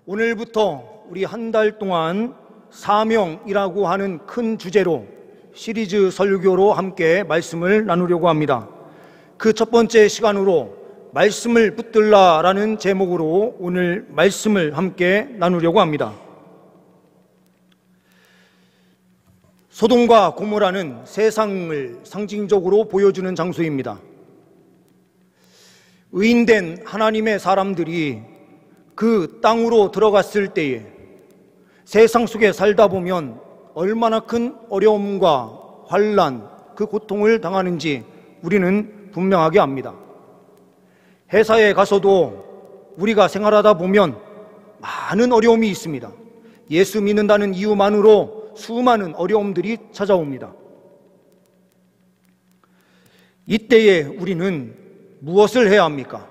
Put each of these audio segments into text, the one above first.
오늘부터 우리 한 달 동안 사명이라고 하는 큰 주제로 시리즈 설교로 함께 말씀을 나누려고 합니다. 그 첫 번째 시간으로 말씀을 붙들라라는 제목으로 오늘 말씀을 함께 나누려고 합니다. 소돔과 고모라는 세상을 상징적으로 보여주는 장소입니다. 의인된 하나님의 사람들이 그 땅으로 들어갔을 때에 세상 속에 살다 보면 얼마나 큰 어려움과 환난, 그 고통을 당하는지 우리는 분명하게 압니다. 회사에 가서도 우리가 생활하다 보면 많은 어려움이 있습니다. 예수 믿는다는 이유만으로 수많은 어려움들이 찾아옵니다. 이때에 우리는 무엇을 해야 합니까?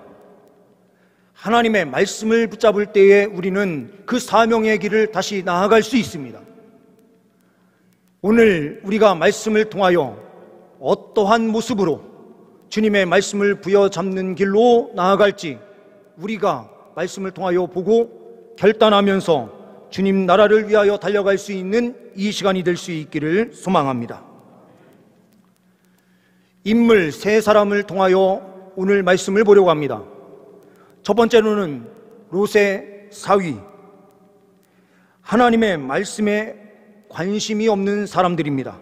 하나님의 말씀을 붙잡을 때에 우리는 그 사명의 길을 다시 나아갈 수 있습니다. 오늘 우리가 말씀을 통하여 어떠한 모습으로 주님의 말씀을 부여잡는 길로 나아갈지 우리가 말씀을 통하여 보고 결단하면서 주님 나라를 위하여 달려갈 수 있는 이 시간이 될 수 있기를 소망합니다. 인물 세 사람을 통하여 오늘 말씀을 보려고 합니다. 첫 번째로는 롯의 사위, 하나님의 말씀에 관심이 없는 사람들입니다.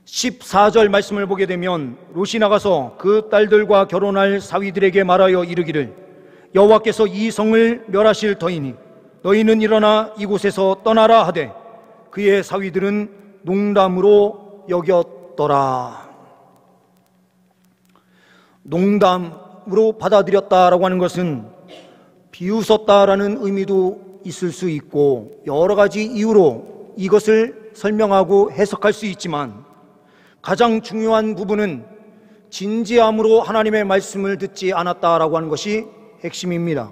14절 말씀을 보게 되면 롯이 나가서 그 딸들과 결혼할 사위들에게 말하여 이르기를 여호와께서 이 성을 멸하실 터이니 너희는 일어나 이곳에서 떠나라 하되 그의 사위들은 농담으로 여겼더라. 농담으로 받아들였다라고 하는 것은 비웃었다라는 의미도 있을 수 있고 여러 가지 이유로 이것을 설명하고 해석할 수 있지만 가장 중요한 부분은 진지함으로 하나님의 말씀을 듣지 않았다라고 하는 것이 핵심입니다.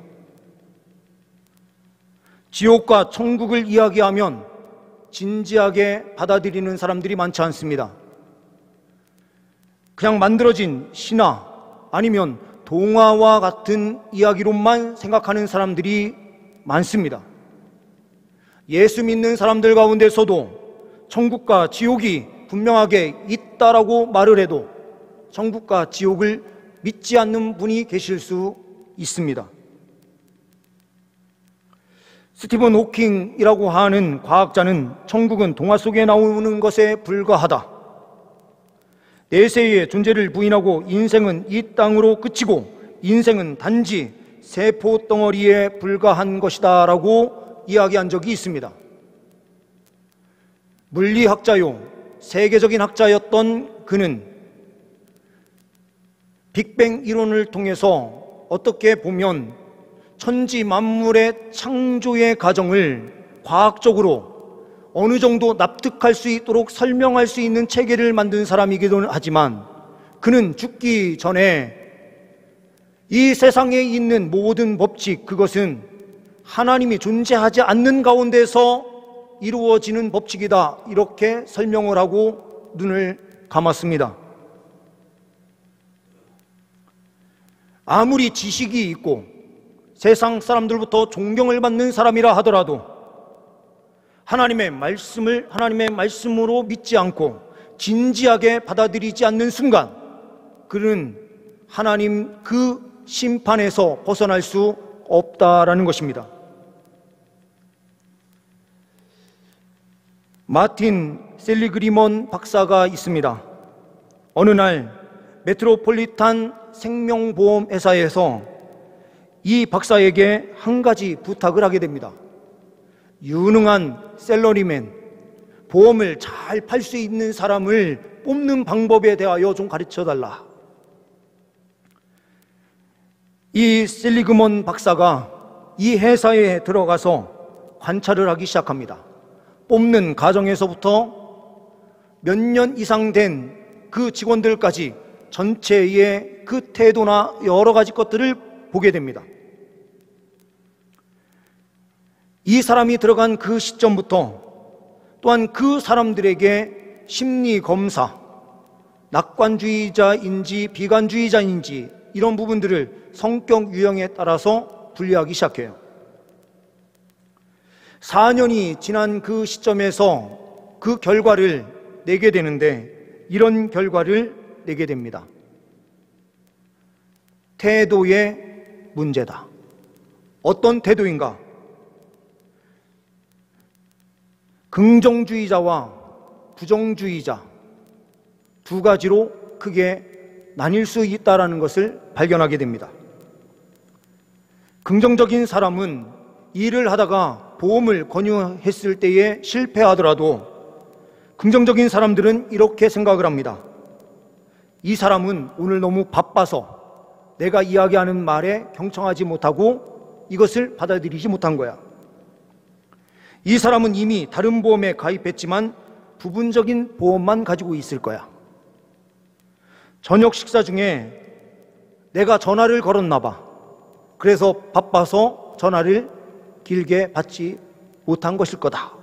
지옥과 천국을 이야기하면 진지하게 받아들이는 사람들이 많지 않습니다. 그냥 만들어진 신화 아니면 동화와 같은 이야기로만 생각하는 사람들이 많습니다. 예수 믿는 사람들 가운데서도 천국과 지옥이 분명하게 있다라고 말을 해도 천국과 지옥을 믿지 않는 분이 계실 수 있습니다. 스티븐 호킹이라고 하는 과학자는 천국은 동화 속에 나오는 것에 불과하다. 내세의 존재를 부인하고 인생은 이 땅으로 그치고 인생은 단지 세포 덩어리에 불과한 것이다 라고 이야기한 적이 있습니다. 물리학자요 세계적인 학자였던 그는 빅뱅 이론을 통해서 어떻게 보면 천지 만물의 창조의 과정을 과학적으로 어느 정도 납득할 수 있도록 설명할 수 있는 체계를 만든 사람이기도 하지만 그는 죽기 전에 이 세상에 있는 모든 법칙, 그것은 하나님이 존재하지 않는 가운데서 이루어지는 법칙이다 이렇게 설명을 하고 눈을 감았습니다. 아무리 지식이 있고 세상 사람들부터 존경을 받는 사람이라 하더라도 하나님의 말씀을 하나님의 말씀으로 믿지 않고 진지하게 받아들이지 않는 순간 그는 하나님 그 심판에서 벗어날 수 없다라는 것입니다. 마틴 셀리그리먼 박사가 있습니다. 어느 날 메트로폴리탄 생명보험회사에서 이 박사에게 한 가지 부탁을 하게 됩니다. 유능한 셀러리맨, 보험을 잘 팔 수 있는 사람을 뽑는 방법에 대하여 좀 가르쳐달라. 이 셀리그먼 박사가 이 회사에 들어가서 관찰을 하기 시작합니다. 뽑는 과정에서부터 몇 년 이상 된 그 직원들까지 전체의 그 태도나 여러 가지 것들을 보게 됩니다. 이 사람이 들어간 그 시점부터 또한 그 사람들에게 심리 검사, 낙관주의자인지 비관주의자인지 이런 부분들을 성격 유형에 따라서 분리하기 시작해요. 4년이 지난 그 시점에서 그 결과를 내게 되는데 이런 결과를 내게 됩니다. 태도의 문제다. 어떤 태도인가? 긍정주의자와 부정주의자 두 가지로 크게 나뉠 수 있다는 것을 발견하게 됩니다. 긍정적인 사람은 일을 하다가 보험을 권유했을 때에 실패하더라도 긍정적인 사람들은 이렇게 생각을 합니다. 이 사람은 오늘 너무 바빠서 내가 이야기하는 말에 경청하지 못하고 이것을 받아들이지 못한 거야. 이 사람은 이미 다른 보험에 가입했지만 부분적인 보험만 가지고 있을 거야. 저녁 식사 중에 내가 전화를 걸었나 봐. 그래서 바빠서 전화를 길게 받지 못한 것일 거다.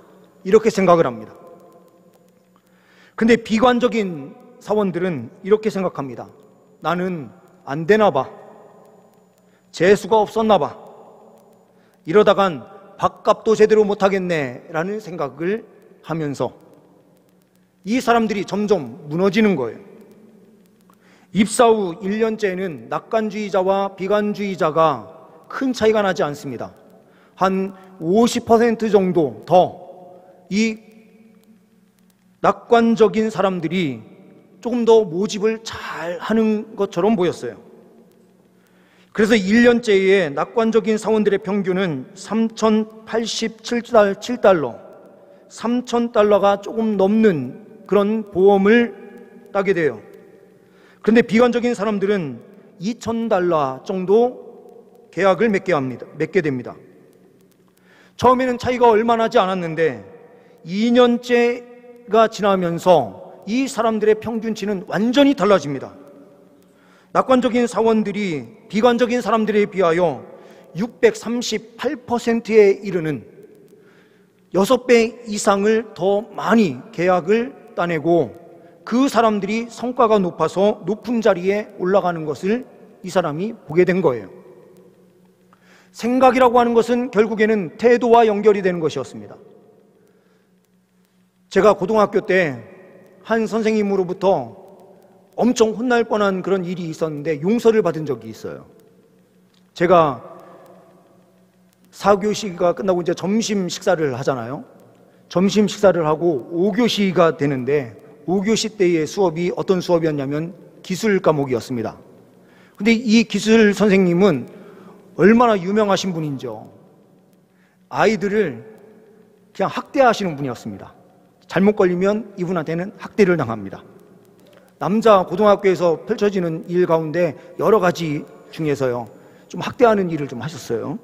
이렇게 생각을 합니다. 근데 비관적인 사원들은 이렇게 생각합니다. 나는 안 되나 봐. 재수가 없었나 봐. 이러다간 밥값도 제대로 못하겠네 라는 생각을 하면서 이 사람들이 점점 무너지는 거예요. 입사 후 1년째에는 낙관주의자와 비관주의자가 큰 차이가 나지 않습니다. 한 50% 정도 더 이 낙관적인 사람들이 조금 더 모집을 잘 하는 것처럼 보였어요. 그래서 1년째에 낙관적인 사원들의 평균은 3,087달러, 3,000달러가 조금 넘는 그런 보험을 따게 돼요. 그런데 비관적인 사람들은 2,000달러 정도 계약을 맺게 됩니다. 처음에는 차이가 얼마 나지 않았는데 2년째가 지나면서 이 사람들의 평균치는 완전히 달라집니다. 낙관적인 사원들이 비관적인 사람들에 비하여 638%에 이르는 6배 이상을 더 많이 계약을 따내고 그 사람들이 성과가 높아서 높은 자리에 올라가는 것을 이 사람이 보게 된 거예요. 생각이라고 하는 것은 결국에는 태도와 연결이 되는 것이었습니다. 제가 고등학교 때 한 선생님으로부터 엄청 혼날 뻔한 그런 일이 있었는데 용서를 받은 적이 있어요. 제가 4교시가 끝나고 이제 점심 식사를 하잖아요. 점심 식사를 하고 5교시가 되는데 5교시 때의 수업이 어떤 수업이었냐면 기술 과목이었습니다. 근데 이 기술 선생님은 얼마나 유명하신 분인지요. 아이들을 그냥 학대하시는 분이었습니다. 잘못 걸리면 이분한테는 학대를 당합니다. 남자 고등학교에서 펼쳐지는 일 가운데 여러 가지 중에서요, 좀 학대하는 일을 좀 하셨어요.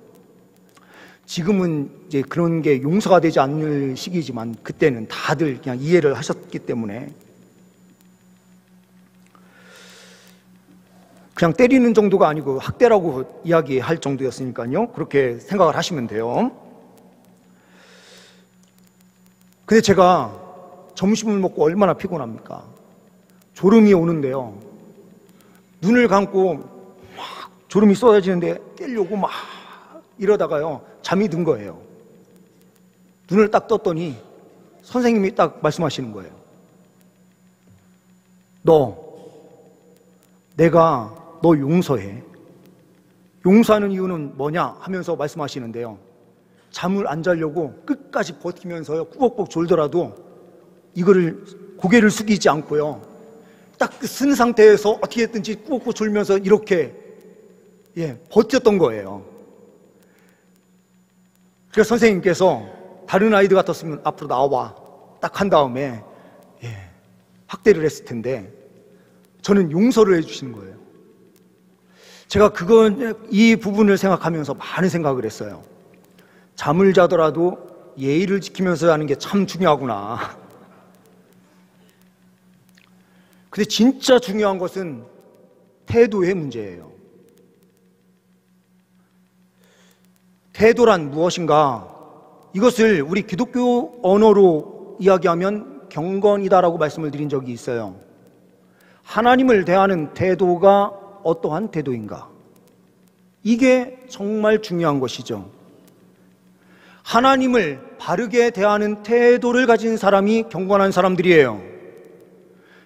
지금은 이제 그런 게 용서가 되지 않을 시기지만 그때는 다들 그냥 이해를 하셨기 때문에 그냥 때리는 정도가 아니고 학대라고 이야기할 정도였으니까요. 그렇게 생각을 하시면 돼요. 근데 제가 점심을 먹고 얼마나 피곤합니까? 졸음이 오는데요. 눈을 감고 막 졸음이 쏟아지는데 깨려고 막 이러다가요. 잠이 든 거예요. 눈을 딱 떴더니 선생님이 딱 말씀하시는 거예요. 내가 너 용서해. 용서하는 이유는 뭐냐 하면서 말씀하시는데요. 잠을 안 자려고 끝까지 버티면서요. 꾸벅꾸벅 졸더라도 이거를 고개를 숙이지 않고요. 딱 쓴 상태에서 어떻게 했든지 꾸벅꾸벅 졸면서 이렇게 버텼던 거예요. 그래서 선생님께서 다른 아이들 같았으면 앞으로 나와 딱 한 다음에 학대를 했을 텐데 저는 용서를 해주시는 거예요. 제가 이 부분을 생각하면서 많은 생각을 했어요. 잠을 자더라도 예의를 지키면서 하는 게 참 중요하구나. 근데 진짜 중요한 것은 태도의 문제예요. 태도란 무엇인가? 이것을 우리 기독교 언어로 이야기하면 경건이다라고 말씀을 드린 적이 있어요. 하나님을 대하는 태도가 어떠한 태도인가? 이게 정말 중요한 것이죠. 하나님을 바르게 대하는 태도를 가진 사람이 경건한 사람들이에요.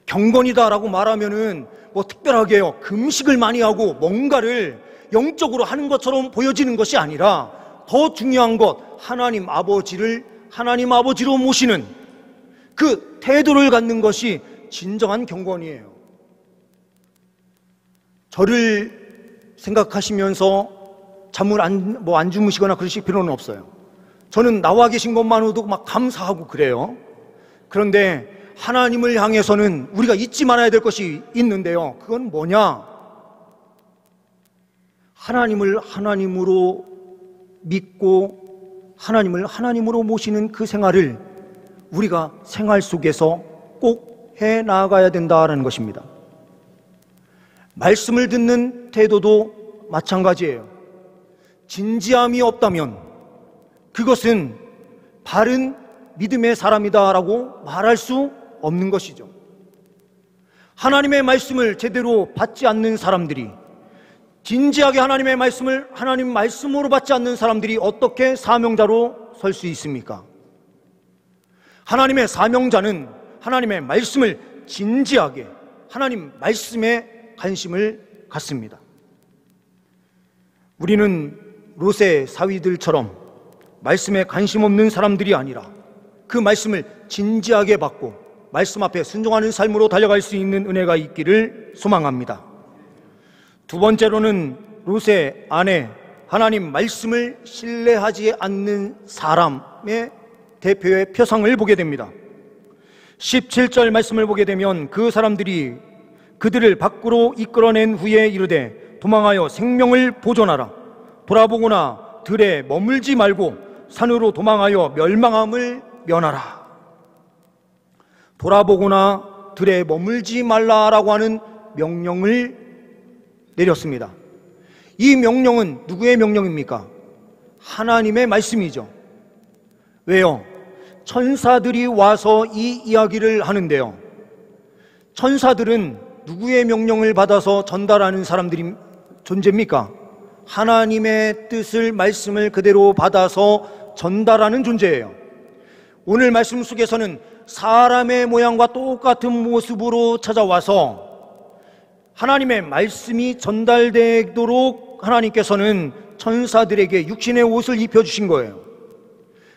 경건이다라고 말하면은 뭐 특별하게요, 금식을 많이 하고 뭔가를 영적으로 하는 것처럼 보여지는 것이 아니라 더 중요한 것, 하나님 아버지로 모시는 그 태도를 갖는 것이 진정한 경건이에요. 저를 생각하시면서 잠을 안 주무시거나 그러실 필요는 없어요. 저는 나와 계신 것만으로도 막 감사하고 그래요. 그런데 하나님을 향해서는 우리가 잊지 말아야 될 것이 있는데요. 그건 뭐냐? 하나님을 하나님으로 믿고 하나님을 하나님으로 모시는 그 생활을 우리가 생활 속에서 꼭 해 나가야 된다는 것입니다. 말씀을 듣는 태도도 마찬가지예요. 진지함이 없다면 그것은 바른 믿음의 사람이다라고 말할 수 없는 것이죠. 하나님의 말씀을 제대로 받지 않는 사람들이, 진지하게 하나님의 말씀을 하나님 말씀으로 받지 않는 사람들이 어떻게 사명자로 설 수 있습니까? 하나님의 사명자는 하나님의 말씀을 진지하게, 하나님 말씀에 관심을 갖습니다. 우리는 롯의 사위들처럼 말씀에 관심 없는 사람들이 아니라 그 말씀을 진지하게 받고 말씀 앞에 순종하는 삶으로 달려갈 수 있는 은혜가 있기를 소망합니다. 두 번째로는 롯의 아내, 하나님 말씀을 신뢰하지 않는 사람의 대표의 표상을 보게 됩니다. 17절 말씀을 보게 되면 그 사람들이 그들을 밖으로 이끌어낸 후에 이르되 도망하여 생명을 보존하라. 돌아보거나 들에 머물지 말고 산으로 도망하여 멸망함을 면하라. 돌아보거나 들에 머물지 말라라고 하는 명령을 내렸습니다. 이 명령은 누구의 명령입니까? 하나님의 말씀이죠. 왜요? 천사들이 와서 이 이야기를 하는데요, 천사들은 누구의 명령을 받아서 전달하는 사람들이 존재입니까? 하나님의 뜻을, 말씀을 그대로 받아서 전달하는 존재예요. 오늘 말씀 속에서는 사람의 모양과 똑같은 모습으로 찾아와서 하나님의 말씀이 전달되도록 하나님께서는 천사들에게 육신의 옷을 입혀주신 거예요.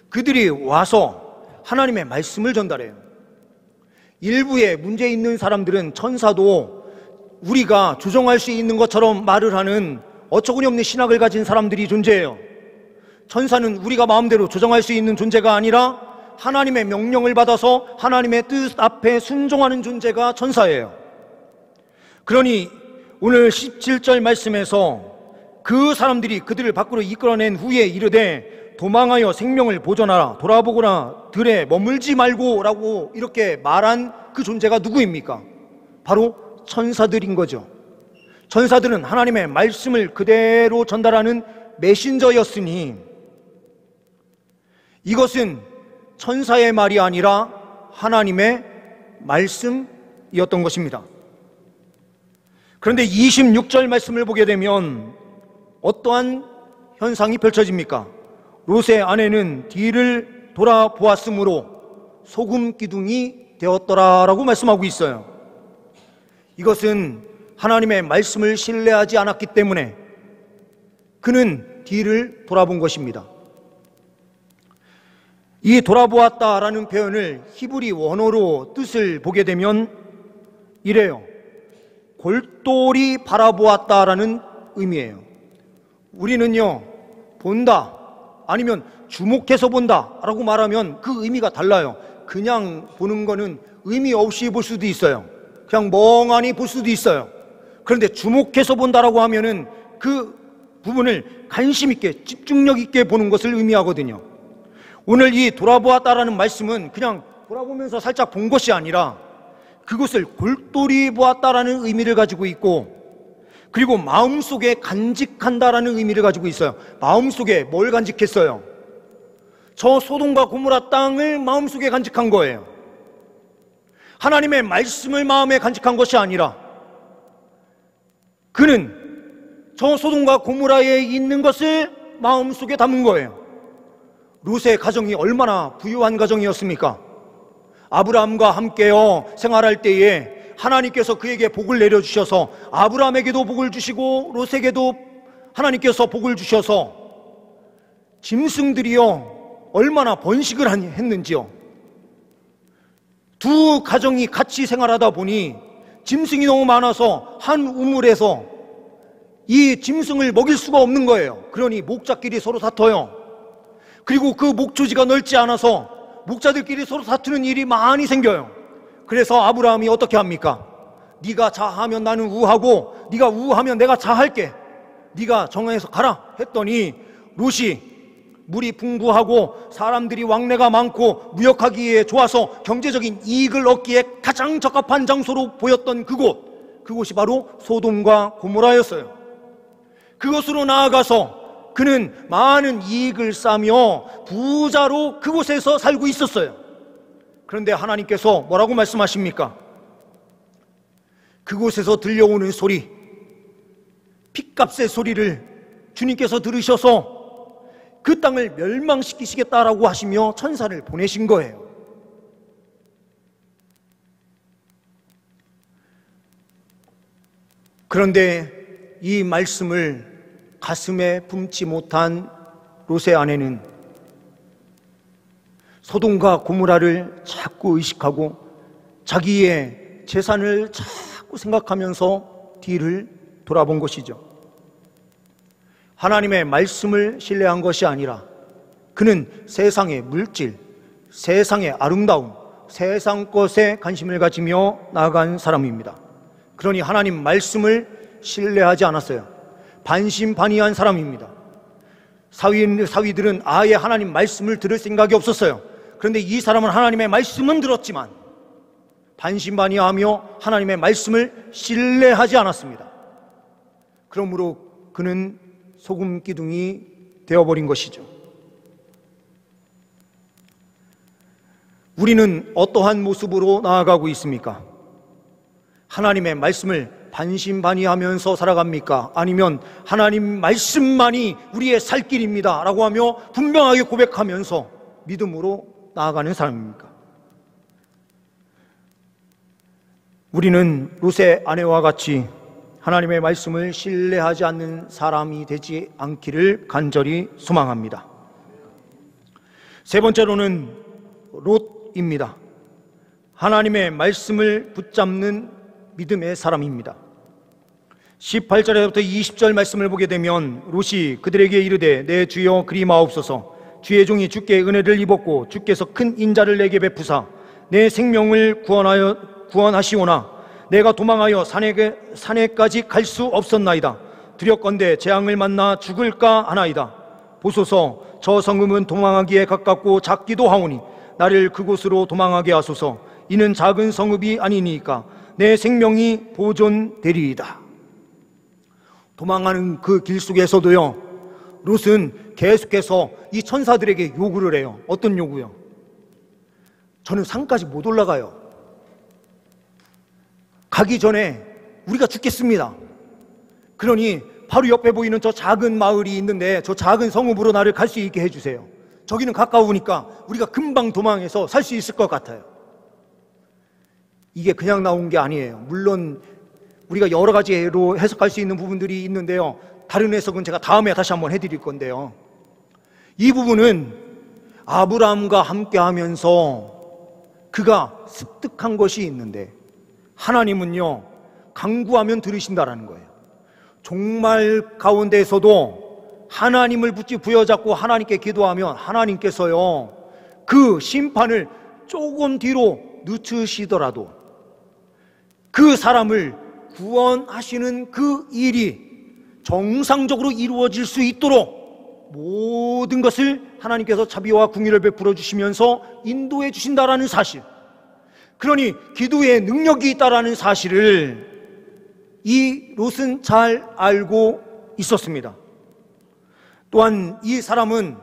그들이 와서 하나님의 말씀을 전달해요. 일부의 문제 있는 사람들은 천사도 우리가 조종할 수 있는 것처럼 말을 하는 어처구니 없는 신학을 가진 사람들이 존재해요. 천사는 우리가 마음대로 조정할 수 있는 존재가 아니라 하나님의 명령을 받아서 하나님의 뜻 앞에 순종하는 존재가 천사예요. 그러니 오늘 17절 말씀에서 그 사람들이 그들을 밖으로 이끌어낸 후에 이르되 도망하여 생명을 보존하라. 돌아보거나 들에 머물지 말고 라고 이렇게 말한 그 존재가 누구입니까? 바로 천사들인 거죠. 천사들은 하나님의 말씀을 그대로 전달하는 메신저였으니 이것은 천사의 말이 아니라 하나님의 말씀이었던 것입니다. 그런데 26절 말씀을 보게 되면 어떠한 현상이 펼쳐집니까? 롯의 아내는 뒤를 돌아보았으므로 소금 기둥이 되었더라라고 말씀하고 있어요. 이것은 하나님의 말씀을 신뢰하지 않았기 때문에 그는 뒤를 돌아본 것입니다. 이 돌아보았다라는 표현을 히브리 원어로 뜻을 보게 되면 이래요. 골똘히 바라보았다라는 의미예요. 우리는요, 본다 아니면 주목해서 본다라고 말하면 그 의미가 달라요. 그냥 보는 거는 의미 없이 볼 수도 있어요. 그냥 멍하니 볼 수도 있어요. 그런데 주목해서 본다라고 하면은 그 부분을 관심 있게, 집중력 있게 보는 것을 의미하거든요. 오늘 이 돌아보았다라는 말씀은 그냥 돌아보면서 살짝 본 것이 아니라 그것을 골똘히 보았다라는 의미를 가지고 있고, 그리고 마음속에 간직한다라는 의미를 가지고 있어요. 마음속에 뭘 간직했어요? 저 소돔과 고모라 땅을 마음속에 간직한 거예요. 하나님의 말씀을 마음에 간직한 것이 아니라 그는 저 소돔과 고모라에 있는 것을 마음속에 담은 거예요. 롯의 가정이 얼마나 부유한 가정이었습니까? 아브라함과 함께요 생활할 때에 하나님께서 그에게 복을 내려주셔서 아브라함에게도 복을 주시고 롯에게도 하나님께서 복을 주셔서 짐승들이요 얼마나 번식을 했는지요. 두 가정이 같이 생활하다 보니 짐승이 너무 많아서 한 우물에서 이 짐승을 먹일 수가 없는 거예요. 그러니 목자끼리 서로 다퉈요. 그리고 그 목조지가 넓지 않아서 목자들끼리 서로 다투는 일이 많이 생겨요. 그래서 아브라함이 어떻게 합니까? 네가 자하면 나는 우하고 네가 우하면 내가 자할게. 네가 정해서 가라 했더니 롯이 물이 풍부하고 사람들이 왕래가 많고 무역하기에 좋아서 경제적인 이익을 얻기에 가장 적합한 장소로 보였던 그곳이 바로 소돔과 고모라였어요. 그곳으로 나아가서 그는 많은 이익을 쌓으며 부자로 그곳에서 살고 있었어요. 그런데 하나님께서 뭐라고 말씀하십니까? 그곳에서 들려오는 소리, 핏값의 소리를 주님께서 들으셔서 그 땅을 멸망시키시겠다라고 하시며 천사를 보내신 거예요. 그런데 이 말씀을 가슴에 품지 못한 롯의 아내는 소돔과 고모라를 자꾸 의식하고 자기의 재산을 자꾸 생각하면서 뒤를 돌아본 것이죠. 하나님의 말씀을 신뢰한 것이 아니라 그는 세상의 물질, 세상의 아름다움, 세상 것에 관심을 가지며 나아간 사람입니다. 그러니 하나님 말씀을 신뢰하지 않았어요. 반신반의한 사람입니다. 사위들은 아예 하나님 말씀을 들을 생각이 없었어요. 그런데 이 사람은 하나님의 말씀은 들었지만 반신반의하며 하나님의 말씀을 신뢰하지 않았습니다. 그러므로 그는 소금 기둥이 되어버린 것이죠. 우리는 어떠한 모습으로 나아가고 있습니까? 하나님의 말씀을 반신반의하면서 살아갑니까? 아니면 하나님 말씀만이 우리의 살 길입니다 라고 하며 분명하게 고백하면서 믿음으로 나아가는 사람입니까? 우리는 롯의 아내와 같이 하나님의 말씀을 신뢰하지 않는 사람이 되지 않기를 간절히 소망합니다. 세 번째로는 롯입니다. 하나님의 말씀을 붙잡는 믿음의 사람입니다. 18절에부터 20절 말씀을 보게 되면 롯이 그들에게 이르되 내 주여 그리마옵소서. 주의 종이 주께 은혜를 입었고 주께서 큰 인자를 내게 베푸사 내 생명을 구원하시오나 내가 도망하여 산에까지 갈 수 없었나이다. 두렵건대 재앙을 만나 죽을까 하나이다. 보소서 저 성읍은 도망하기에 가깝고 작기도 하오니 나를 그곳으로 도망하게 하소서. 이는 작은 성읍이 아니니까 내 생명이 보존되리이다. 도망하는 그 길 속에서도요 롯은 계속해서 이 천사들에게 요구를 해요. 어떤 요구요? 저는 산까지 못 올라가요. 가기 전에 우리가 죽겠습니다. 그러니 바로 옆에 보이는 저 작은 마을이 있는데 저 작은 성읍으로 나를 갈 수 있게 해주세요. 저기는 가까우니까 우리가 금방 도망해서 살 수 있을 것 같아요. 이게 그냥 나온 게 아니에요. 물론 우리가 여러 가지로 해석할 수 있는 부분들이 있는데요, 다른 해석은 제가 다음에 다시 한번 해드릴 건데요, 이 부분은 아브라함과 함께 하면서 그가 습득한 것이 있는데 하나님은요 간구하면 들으신다라는 거예요. 종말 가운데에서도 하나님을 붙지 부여잡고 하나님께 기도하면 하나님께서요 그 심판을 조금 뒤로 늦추시더라도 그 사람을 구원하시는 그 일이 정상적으로 이루어질 수 있도록 모든 것을 하나님께서 자비와 긍휼을 베풀어 주시면서 인도해 주신다라는 사실, 그러니 기도에 능력이 있다라는 사실을 이 롯은 잘 알고 있었습니다. 또한 이 사람은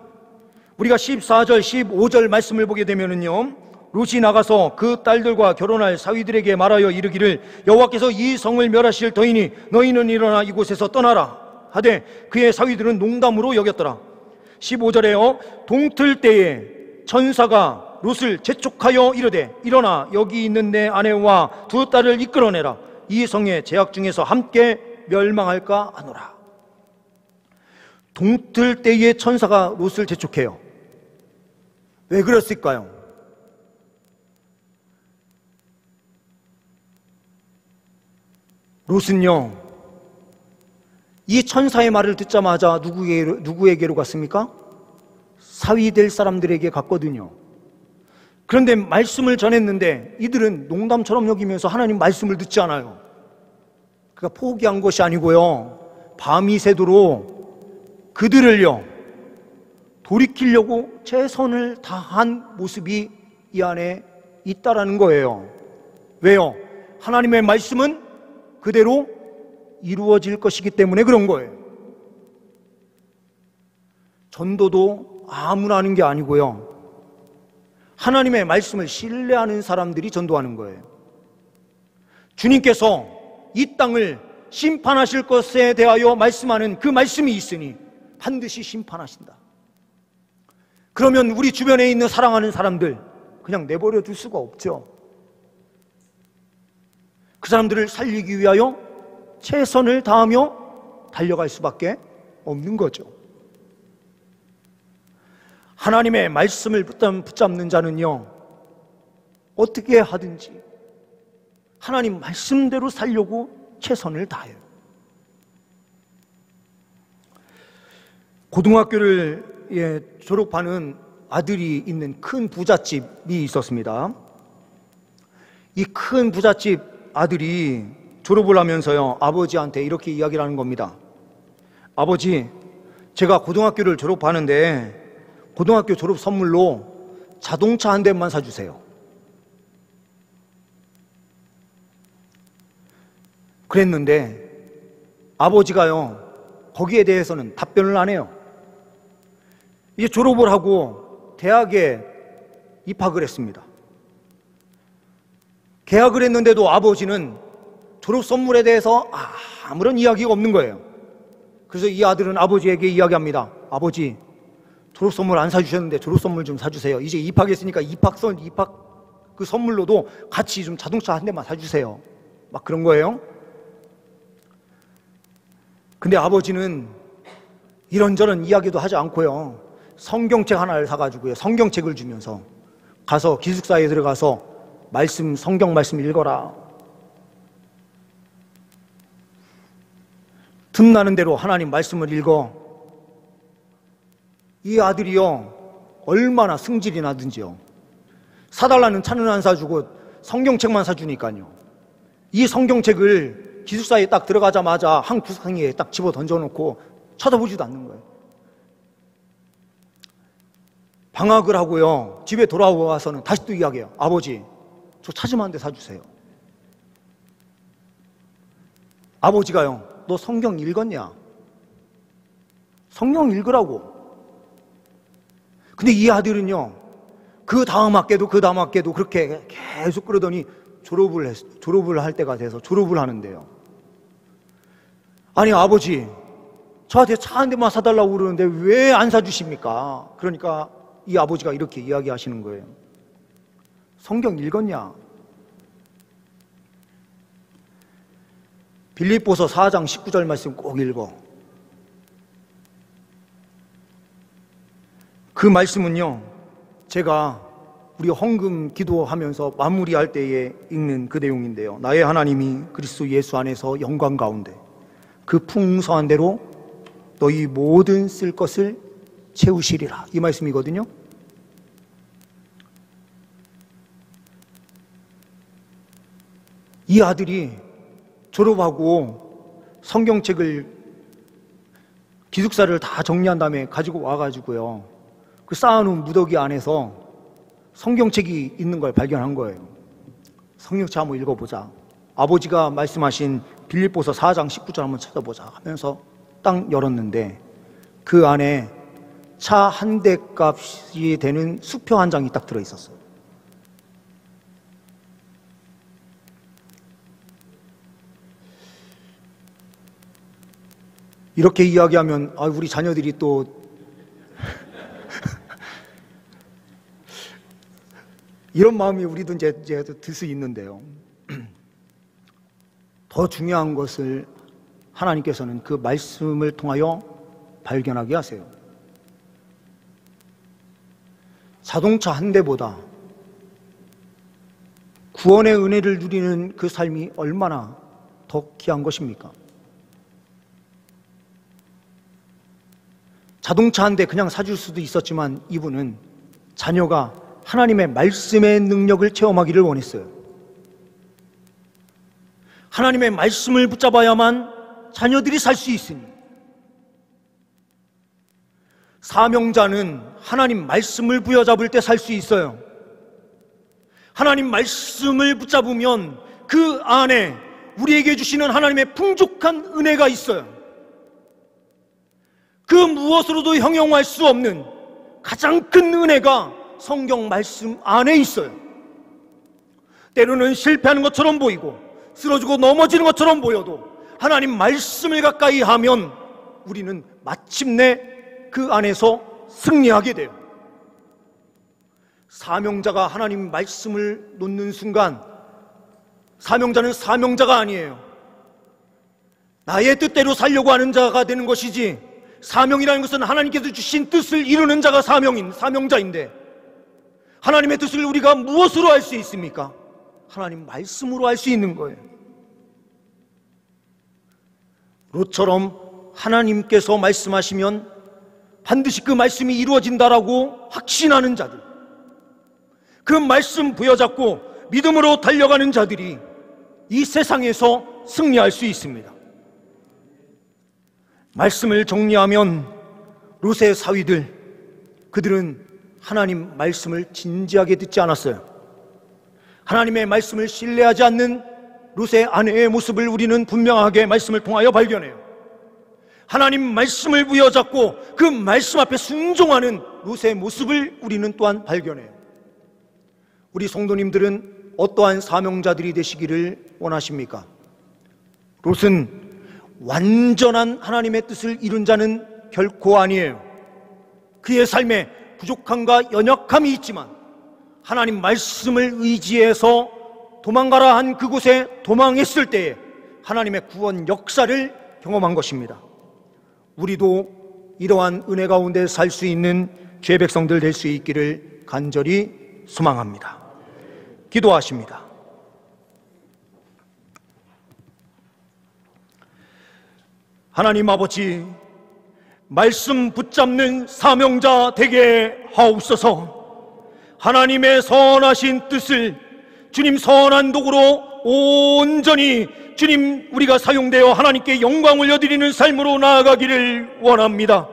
우리가 14절, 15절 말씀을 보게 되면은요, 롯이 나가서 그 딸들과 결혼할 사위들에게 말하여 이르기를 여호와께서 이 성을 멸하실 터이니 너희는 일어나 이곳에서 떠나라 하되 그의 사위들은 농담으로 여겼더라. 15절에요. 동틀 때에 천사가 롯을 재촉하여 이르되 일어나 여기 있는 내 아내와 두 딸을 이끌어내라. 이 성의 재앙 중에서 함께 멸망할까 하노라. 동틀 때에 천사가 롯을 재촉해요. 왜 그랬을까요? 롯은요, 이 천사의 말을 듣자마자 누구에게로 갔습니까? 사위 될 사람들에게 갔거든요. 그런데 말씀을 전했는데 이들은 농담처럼 여기면서 하나님 말씀을 듣지 않아요. 그러니까 포기한 것이 아니고요, 밤이 새도록 그들을요 돌이키려고 최선을 다한 모습이 이 안에 있다라는 거예요. 왜요? 하나님의 말씀은 그대로 이루어질 것이기 때문에 그런 거예요. 전도도 아무나 하는 게 아니고요, 하나님의 말씀을 신뢰하는 사람들이 전도하는 거예요. 주님께서 이 땅을 심판하실 것에 대하여 말씀하는 그 말씀이 있으니 반드시 심판하신다. 그러면 우리 주변에 있는 사랑하는 사람들 그냥 내버려 둘 수가 없죠. 그 사람들을 살리기 위하여 최선을 다하며 달려갈 수밖에 없는 거죠. 하나님의 말씀을 붙잡는 자는요, 어떻게 하든지 하나님 말씀대로 살려고 최선을 다해요. 고등학교를 졸업하는 아들이 있는 큰 부잣집이 있었습니다. 이 큰 부잣집 아들이 졸업을 하면서요, 아버지한테 이렇게 이야기를 하는 겁니다. 아버지, 제가 고등학교를 졸업하는데 고등학교 졸업 선물로 자동차 한 대만 사주세요. 그랬는데 아버지가요, 거기에 대해서는 답변을 안 해요. 이제 졸업을 하고 대학에 입학을 했습니다. 계약을 했는데도 아버지는 졸업 선물에 대해서 아무런 이야기가 없는 거예요. 그래서 이 아들은 아버지에게 이야기합니다. 아버지, 졸업 선물 안 사주셨는데 졸업 선물 좀 사주세요. 이제 입학했으니까 입학 그 선물로도 같이 좀 자동차 한 대만 사주세요. 막 그런 거예요. 근데 아버지는 이런저런 이야기도 하지 않고요, 성경책 하나를 사가지고요, 성경책을 주면서 가서 기숙사에 들어가서 성경 말씀 읽어라. 틈나는 대로 하나님 말씀을 읽어. 이 아들이요, 얼마나 승질이 나든지요, 사달라는 차는 안 사주고 성경책만 사주니까요, 이 성경책을 기숙사에 딱 들어가자마자 한 구석에 딱 집어 던져놓고 쳐다보지도 않는 거예요. 방학을 하고요, 집에 돌아와서는 다시 또 이야기해요. 아버지, 저 차좀 한 대 사주세요. 아버지가요, 너 성경 읽었냐? 성경 읽으라고. 근데 이 아들은요, 그 다음 학기도 그렇게 계속 그러더니 졸업을 할 때가 돼서 졸업을 하는데요, 아니 아버지, 저한테 차 한 대만 사달라고 그러는데 왜 안 사주십니까? 그러니까 이 아버지가 이렇게 이야기하시는 거예요. 성경 읽었냐? 빌립보서 4장 19절 말씀 꼭 읽어. 그 말씀은요, 제가 우리 헌금 기도하면서 마무리할 때에 읽는 그 내용인데요, 나의 하나님이 그리스도 예수 안에서 영광 가운데 그 풍성한 대로 너희 모든 쓸 것을 채우시리라, 이 말씀이거든요. 이 아들이 졸업하고 성경책을 기숙사를 다 정리한 다음에 가지고 와가지고요, 그 쌓아놓은 무더기 안에서 성경책이 있는 걸 발견한 거예요. 성경책 한번 읽어보자. 아버지가 말씀하신 빌립보서 4장 19절 한번 찾아보자 하면서 딱 열었는데 그 안에 차 한 대 값이 되는 수표 한 장이 딱 들어있었어요. 이렇게 이야기하면 우리 자녀들이 또 이런 마음이 우리도 이제 들 수 있는데요. 더 중요한 것을 하나님께서는 그 말씀을 통하여 발견하게 하세요. 자동차 한 대보다 구원의 은혜를 누리는 그 삶이 얼마나 더 귀한 것입니까? 자동차 한 대 그냥 사줄 수도 있었지만 이분은 자녀가 하나님의 말씀의 능력을 체험하기를 원했어요. 하나님의 말씀을 붙잡아야만 자녀들이 살 수 있으니, 사명자는 하나님 말씀을 부여잡을 때 살 수 있어요. 하나님 말씀을 붙잡으면 그 안에 우리에게 주시는 하나님의 풍족한 은혜가 있어요. 그 무엇으로도 형용할 수 없는 가장 큰 은혜가 성경 말씀 안에 있어요. 때로는 실패하는 것처럼 보이고 쓰러지고 넘어지는 것처럼 보여도 하나님 말씀을 가까이 하면 우리는 마침내 그 안에서 승리하게 돼요. 사명자가 하나님 말씀을 놓는 순간 사명자는 사명자가 아니에요. 나의 뜻대로 살려고 하는 자가 되는 것이지, 사명이라는 것은 하나님께서 주신 뜻을 이루는 자가 사명자인데, 하나님의 뜻을 우리가 무엇으로 할 수 있습니까? 하나님 말씀으로 할 수 있는 거예요. 롯처럼 하나님께서 말씀하시면 반드시 그 말씀이 이루어진다라고 확신하는 자들, 그 말씀 부여잡고 믿음으로 달려가는 자들이 이 세상에서 승리할 수 있습니다. 말씀을 정리하면 롯의 사위들, 그들은 하나님 말씀을 진지하게 듣지 않았어요. 하나님의 말씀을 신뢰하지 않는 롯의 아내의 모습을 우리는 분명하게 말씀을 통하여 발견해요. 하나님 말씀을 부여잡고 그 말씀 앞에 순종하는 롯의 모습을 우리는 또한 발견해요. 우리 성도님들은 어떠한 사명자들이 되시기를 원하십니까? 롯은 완전한 하나님의 뜻을 이룬 자는 결코 아니에요. 그의 삶에 부족함과 연약함이 있지만 하나님 말씀을 의지해서 도망가라 한 그곳에 도망했을 때에 하나님의 구원 역사를 경험한 것입니다. 우리도 이러한 은혜 가운데 살 수 있는 주의 백성들 될 수 있기를 간절히 소망합니다. 기도하십니다. 하나님 아버지, 말씀 붙잡는 사명자 되게 하옵소서. 하나님의 선하신 뜻을 주님 선한 도구로 온전히 주님 우리가 사용되어 하나님께 영광 올려드리는 삶으로 나아가기를 원합니다.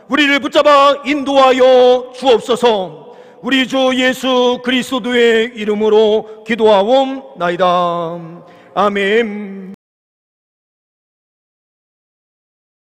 우리를 붙잡아 인도하여 주옵소서. 우리 주 예수 그리스도의 이름으로 기도하옵나이다. 아멘.